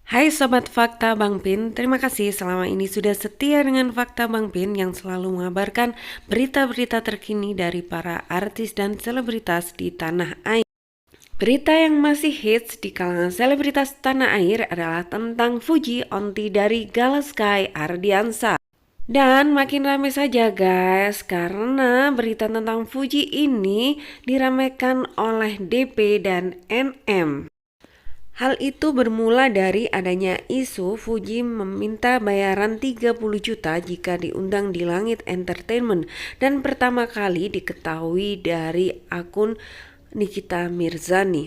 Hai Sobat Fakta Bang Pin, terima kasih selama ini sudah setia dengan Fakta Bang Pin yang selalu mengabarkan berita-berita terkini dari para artis dan selebritas di tanah air. Berita yang masih hits di kalangan selebritas tanah air adalah tentang Fuji Onti dari Gala Sky Ardiansa. Dan makin ramai saja guys, karena berita tentang Fuji ini diramaikan oleh DP dan NM. Hal itu bermula dari adanya isu Fuji meminta bayaran 30 juta jika diundang di Langit Entertainment dan pertama kali diketahui dari akun Nikita Mirzani.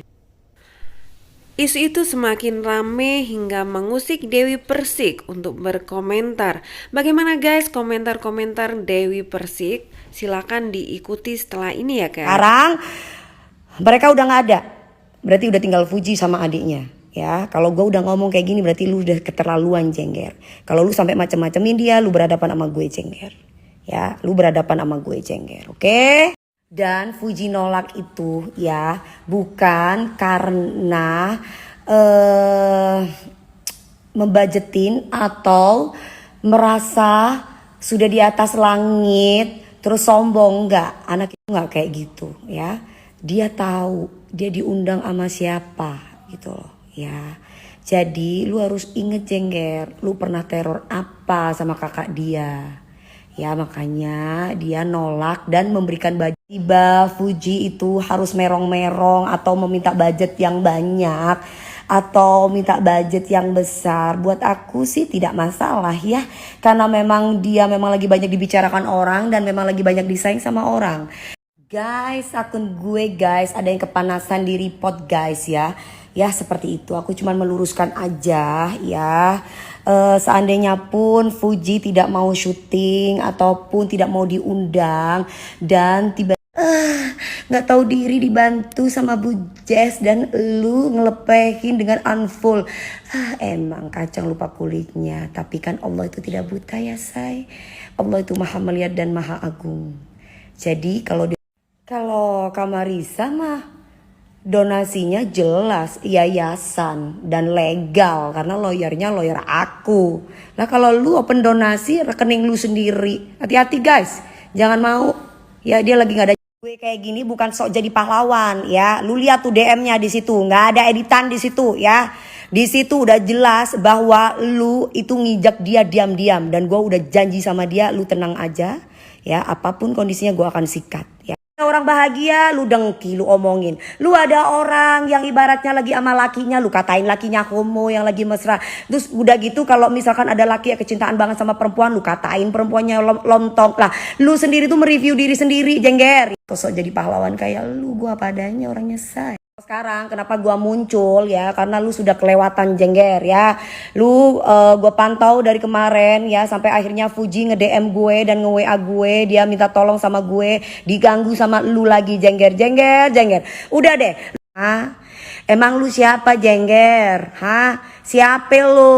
Isu itu semakin rame hingga mengusik Dewi Persik untuk berkomentar. Bagaimana guys komentar-komentar Dewi Persik? Silakan diikuti setelah ini ya guys. Sekarang mereka udah nggak ada, berarti udah tinggal Fuji sama adiknya. Ya, kalau gue udah ngomong kayak gini berarti lu udah keterlaluan Jengger. Kalau lu sampai macem-macemin dia, lu berhadapan sama gue Jengger. Ya, lu berhadapan sama gue Jengger, oke? Dan Fuji nolak itu ya bukan karena membudgetin atau merasa sudah di atas langit terus sombong. Enggak, anak itu enggak kayak gitu ya. Dia tahu dia diundang sama siapa gitu loh ya. Jadi lu harus inget Jengger, lu pernah teror apa sama kakak dia. Ya makanya dia nolak dan memberikan budget. Tiba Fuji itu harus merong-merong atau meminta budget yang banyak atau minta budget yang besar. Buat aku sih tidak masalah ya, karena memang dia memang lagi banyak dibicarakan orang dan memang lagi banyak disayang sama orang. Guys, akun gue guys ada yang kepanasan di report guys ya. Ya seperti itu, aku cuma meluruskan aja ya. Seandainya pun Fuji tidak mau syuting ataupun tidak mau diundang dan tiba nggak tahu diri dibantu sama Bu Jess dan lu ngelepehin dengan unfull. Emang kacang lupa kulitnya, tapi kan Allah itu tidak buta ya say. Allah itu maha melihat dan maha agung. Jadi kalau Kamarisa mah donasinya jelas yayasan dan legal karena lawyernya lawyer aku. Nah kalau lu open donasi rekening lu sendiri. Hati-hati guys, jangan mau. Ya dia lagi nggak ada. Gue kayak gini bukan sok jadi pahlawan ya. Lu lihat tuh DM-nya di situ, nggak ada editan di situ ya. Di situ udah jelas bahwa lu itu ngijak dia diam-diam dan gue udah janji sama dia, lu tenang aja ya. Apapun kondisinya gue akan sikat ya. Orang bahagia lu dengki, lu omongin. Lu ada orang yang ibaratnya lagi sama lakinya, lu katain lakinya homo yang lagi mesra. Terus udah gitu kalau misalkan ada laki yang kecintaan banget sama perempuan, lu katain perempuannya lontong. Lah, lu sendiri tuh mereview diri sendiri, Jengger. Sosok jadi pahlawan kayak lu, gua padanya orangnya say. Sekarang kenapa gua muncul ya, karena lu sudah kelewatan Jengger ya. Lu gua pantau dari kemarin ya sampai akhirnya Fuji nge-DM gue dan nge-WA gue, dia minta tolong sama gue, diganggu sama lu lagi Jengger. Udah deh. Emang lu siapa Jengger? Siapa lu?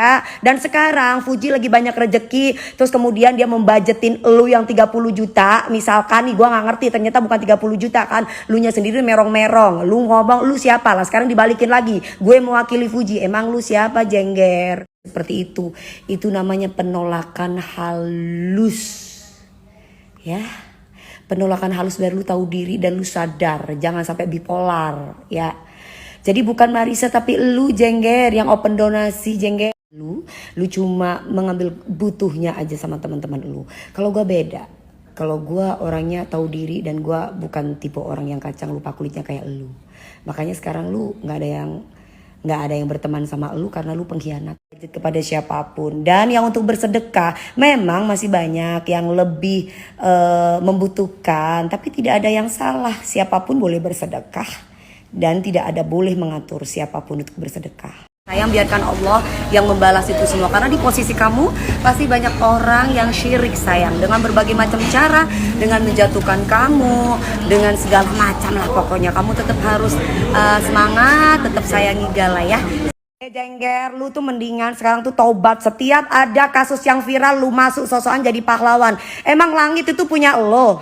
Ya, dan sekarang Fuji lagi banyak rejeki, terus kemudian dia membudgetin lu yang 30 juta. Misalkan nih, gua nggak ngerti, ternyata bukan 30 juta kan, lu nya sendiri merong-merong. Lu ngomong lu siapa lah, sekarang dibalikin lagi, gue mewakili Fuji. Emang lu siapa Jengger? Seperti itu namanya penolakan halus ya. Penolakan halus biar lu tahu diri dan lu sadar, jangan sampai bipolar ya. Jadi bukan Marisa tapi lu Jengger yang open donasi Jengger. Lu cuma mengambil butuhnya aja sama teman-teman lu. Kalau gue beda. Kalau gue orangnya tahu diri dan gue bukan tipe orang yang kacang lupa kulitnya kayak lu. Makanya sekarang lu nggak ada yang berteman sama lu karena lu pengkhianat kepada siapapun. Dan yang untuk bersedekah memang masih banyak yang lebih membutuhkan, tapi tidak ada yang salah. Siapapun boleh bersedekah dan tidak ada boleh mengatur siapapun untuk bersedekah. Sayang biarkan Allah yang membalas itu semua, karena di posisi kamu pasti banyak orang yang syirik sayang dengan berbagai macam cara, dengan menjatuhkan kamu, dengan segala macam lah pokoknya. Kamu tetap harus semangat, tetap sayangi Gala ya. Jengger, lu tuh mendingan sekarang tuh tobat. Setiap ada kasus yang viral lu masuk sosokan jadi pahlawan. Emang langit itu punya lo,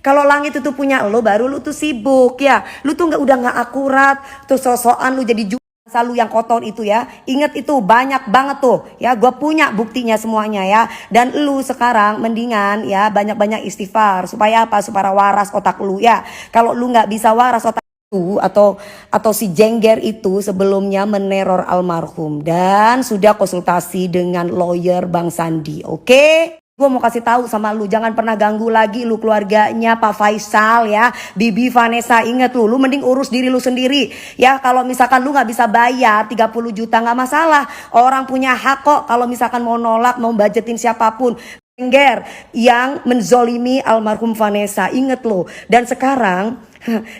kalau langit itu punya lo baru lu tuh sibuk ya. Lu tuh udah nggak akurat, tuh sosokan lu jadi Selalu yang kotor itu ya, inget itu banyak banget tuh ya, gue punya buktinya semuanya ya. Dan lu sekarang mendingan ya banyak-banyak istighfar, supaya apa? Supaya waras otak lu ya. Kalau lu nggak bisa waras otak itu, atau si Jengger itu sebelumnya meneror almarhum dan sudah konsultasi dengan lawyer Bang Sandi, oke? Gue mau kasih tahu sama lu, jangan pernah ganggu lagi lu keluarganya Pak Faisal ya, Bibi Vanessa. Inget lu mending urus diri lu sendiri ya. Kalau misalkan lu nggak bisa bayar 30 juta nggak masalah, orang punya hak kok kalau misalkan mau nolak, mau budgetin siapapun. Jengger yang menzolimi almarhum Vanessa, inget lo. Dan sekarang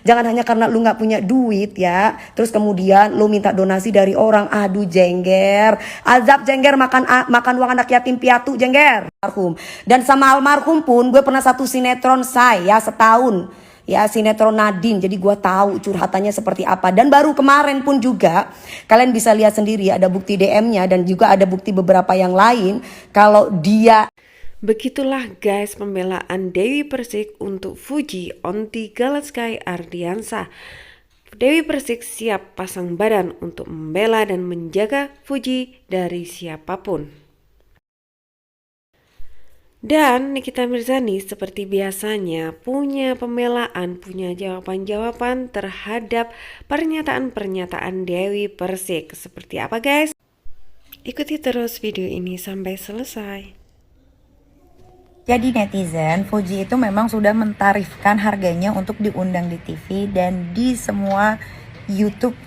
jangan hanya karena lu nggak punya duit ya, terus kemudian lu minta donasi dari orang. Aduh Jengger, azab Jengger makan uang anak yatim piatu Jengger. Almarhum. Dan sama almarhum pun gue pernah satu sinetron saya setahun ya, sinetron Nadine. Jadi gue tahu curhatannya seperti apa. Dan baru kemarin pun juga kalian bisa lihat sendiri, ada bukti DM-nya dan juga ada bukti beberapa yang lain kalau dia. Begitulah guys pembelaan Dewi Persik untuk Fuji Onti Galaskai Ardiansa. Dewi Persik siap pasang badan untuk membela dan menjaga Fuji dari siapapun. Dan Nikita Mirzani seperti biasanya punya pembelaan, punya jawaban-jawaban terhadap pernyataan-pernyataan Dewi Persik. Seperti apa guys? Ikuti terus video ini sampai selesai. Jadi netizen, Fuji itu memang sudah mentarifkan harganya untuk diundang di TV dan di semua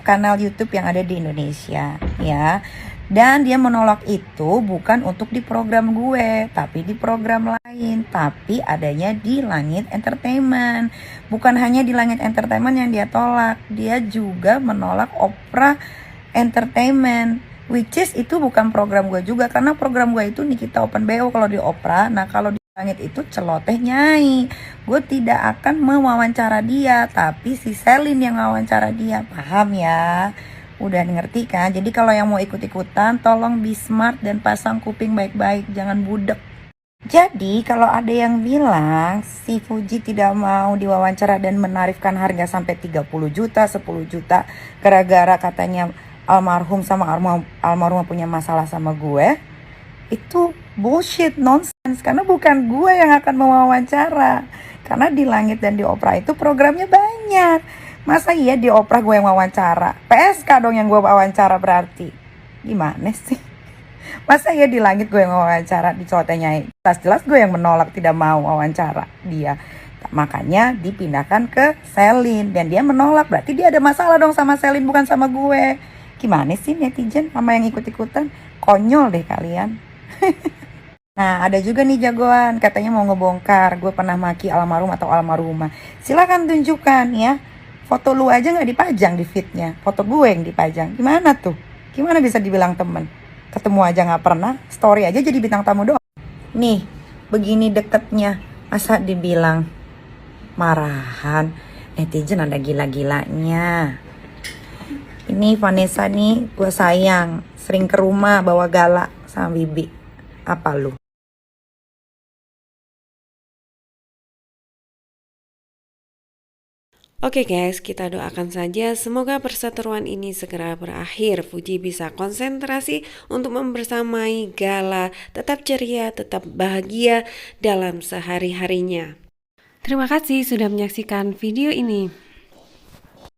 kanal YouTube yang ada di Indonesia ya. Dan dia menolak itu bukan untuk di program gue, tapi di program lain, tapi adanya di Langit Entertainment. Bukan hanya di Langit Entertainment yang dia tolak, dia juga menolak Opera Entertainment. Which is itu bukan program gue juga, karena program gue itu Nikita Open BO kalau di Opera. Nah kalau di Langit itu celoteh Nyai. Gue tidak akan mewawancara dia, tapi si Selin yang wawancara dia. Paham ya? Udah ngerti kan? Jadi kalau yang mau ikut-ikutan, tolong be smart dan pasang kuping baik-baik, jangan budek. Jadi kalau ada yang bilang si Fuji tidak mau diwawancara dan menarifkan harga sampai 30 juta, 10 juta gara-gara katanya almarhum sama almarhum punya masalah sama gue, itu bullshit, nonsense. Karena bukan gue yang akan mewawancara. Karena di Langit dan di Opera itu programnya banyak. Masa iya di Opera gue yang wawancara? PSK dong yang gue wawancara berarti. Gimana sih? Masa iya di Langit gue yang wawancara, di celotehnya jelas-jelas gue yang menolak, tidak mau wawancara dia. Makanya dipindahkan ke Selin dan dia menolak. Berarti dia ada masalah dong sama Selin, bukan sama gue. Gimana sih netizen sama yang ikut-ikutan? Konyol deh kalian. Nah ada juga nih jagoan katanya mau ngebongkar gue pernah maki almarhum atau almarhumah. Silakan tunjukkan ya. Foto lu aja gak dipajang di feednya, foto gue yang dipajang. Gimana tuh? Gimana bisa dibilang temen? Ketemu aja gak pernah, story aja jadi bintang tamu doang. Nih begini deketnya, masa dibilang marahan? Netizen ada gila-gilanya. Ini Vanessa nih gue sayang, sering ke rumah bawa galak sama Bibi. Apa lu? Oke guys, kita doakan saja semoga perseteruan ini segera berakhir. Fuji bisa konsentrasi untuk membersamai Gala, tetap ceria, tetap bahagia dalam sehari-harinya. Terima kasih sudah menyaksikan video ini.